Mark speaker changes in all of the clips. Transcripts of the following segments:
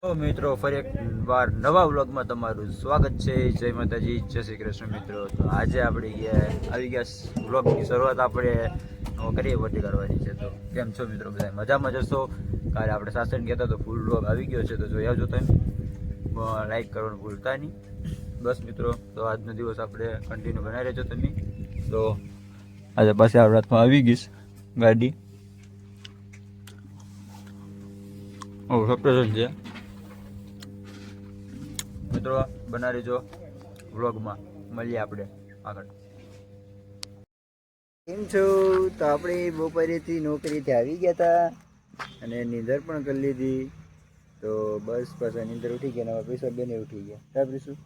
Speaker 1: તો મિત્રો ફરી એક વાર નવા વ્લોગમાં તમારું સ્વાગત છે. જય માતાજી, જય શ્રી કૃષ્ણ મિત્રો. તો આજે આપણે આવી ગયા વ્લોગની શરૂઆત આપણે કરીએ વટી કરવાની છે. તો કેમ છો મિત્રો, બધા મજામાં જશો? કાલે આપણે સાસણ ગયા હતા તો ફૂલ વ્લોગ આવી ગયો છે, તો જોઈ આવજો તમે. લાઈક કરવાનું ભૂલતા નહીં. બસ મિત્રો, તો આજનો દિવસ આપણે કન્ટિન્યુ બનાવી રહેજો તમે. તો આજે પાછી આપણા હાથમાં આવી ગઈશ ગાડી. સરપ્રાઈઝ છે મિત્રો, બના રહેજો વ્લોગમાં. મળીએ આપણે આગળ. કેમ છો? તો આપણે બપોરેથી નોકરીથી આવી ગયા હતા અને નીંદર પણ કરી લીધી. તો બસ પાછા નીંદર ઉઠી ગયા ને પૈસા બેને ઉઠી ગયા. સાહેબ શું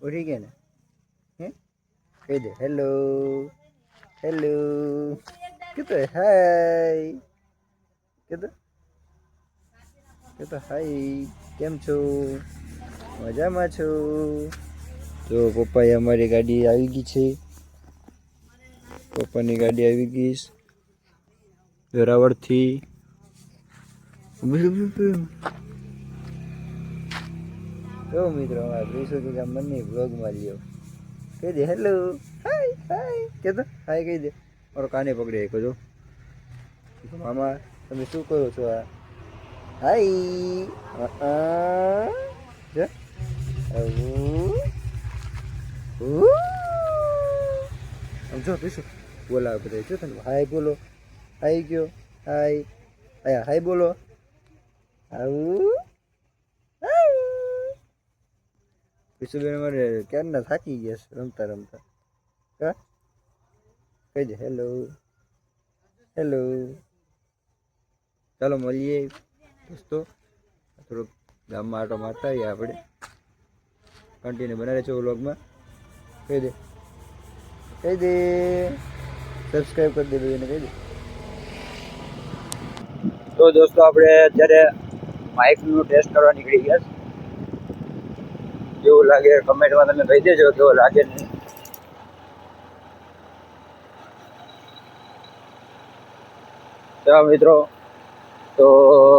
Speaker 1: ઉઠી ગયા ને? હે કહી દે હેલો હેલો, કીધું હાય, કીધું હાય. કેમ છો? મજામાં છો? તો પપ્પાએ અમારી ગાડી આવી ગઈ છે. પપ્પાની ગાડી આવી ગઈ વેરાવળથી. તો મિત્રો, અમારા પ્રીસુ કે મને બ્લોગમાં લ્યો. કહી દે હેલો હાય હાય, કે તો હાય કહી દે. મારો કાને પકડી એક જો. મામા તમે શું કરો છો? આ હાય આમ જો પીશું બોલાવે બધા. જો તમે હાય બોલો. હાય ગયો હાય. આયા હાય બોલો. આવું પીશુબેન અમારે ક્યારના થાકી ગયા છે રમતા રમતા. હા કહી દે હેલો હેલો. ચાલો મળીએ દોસ્તો. થોડુંક ગામમાં આટો મારતા આવીએ આપણે. કન્ટિન્યુ બનાવે છે વ્લોગમાં. કહી દે સબસ્ક્રાઈબ કરી દે બધાને કહી દે. તો દોસ્તો, આપણે અત્યારે માઇકનું ટેસ્ટ કરવા નીકળી ગયા. કેવું લાગે કમેન્ટમાં તમે કહી દેજો, કેવો લાગે નહીં. ચાલો મિત્રો, તો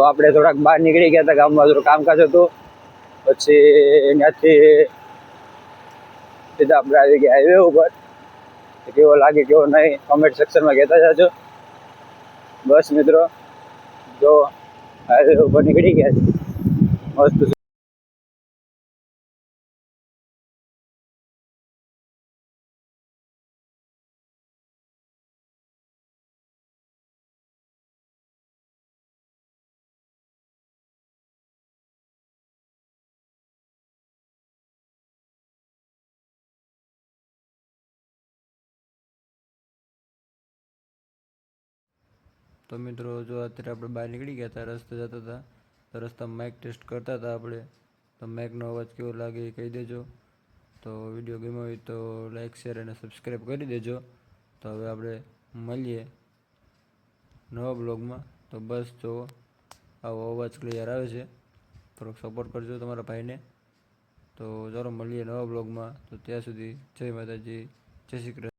Speaker 1: આપણે થોડાક બહાર નીકળી ગયા હતા. ગામમાં થોડું કામકાજ હતું. પછી ત્યાંથી સીધા આપણે આવી ગયા હાઈવે ઉપર. કેવો લાગે કેવો નહીં કમેન્ટ સેક્શનમાં કહેતા જાજો. બસ મિત્રો, જો હાઈવે ઉપર નીકળી ગયા છે મસ્ત. તો મિત્રો, જો અત્યારે આપણે બહાર નીકળી ગયા હતા, રસ્તે જતા હતા, તો રસ્તામાં માઇક ટેસ્ટ કરતા હતા આપણે. તો માઇકનો અવાજ કેવો લાગે એ કહી દેજો. તો વિડીયો ગમ્યો હોય તો લાઇક શેર અને સબસ્ક્રાઈબ કરી દેજો. તો હવે આપણે મળીએ નવા બ્લોગમાં. તો બસ જો આવો અવાજ ક્લિયર આવે છે, થોડોક સપોર્ટ કરજો તમારા ભાઈને. તો ચાલો મળીએ નવા બ્લોગમાં. તો ત્યાં સુધી જય માતાજી, જય શ્રી કૃષ્ણ.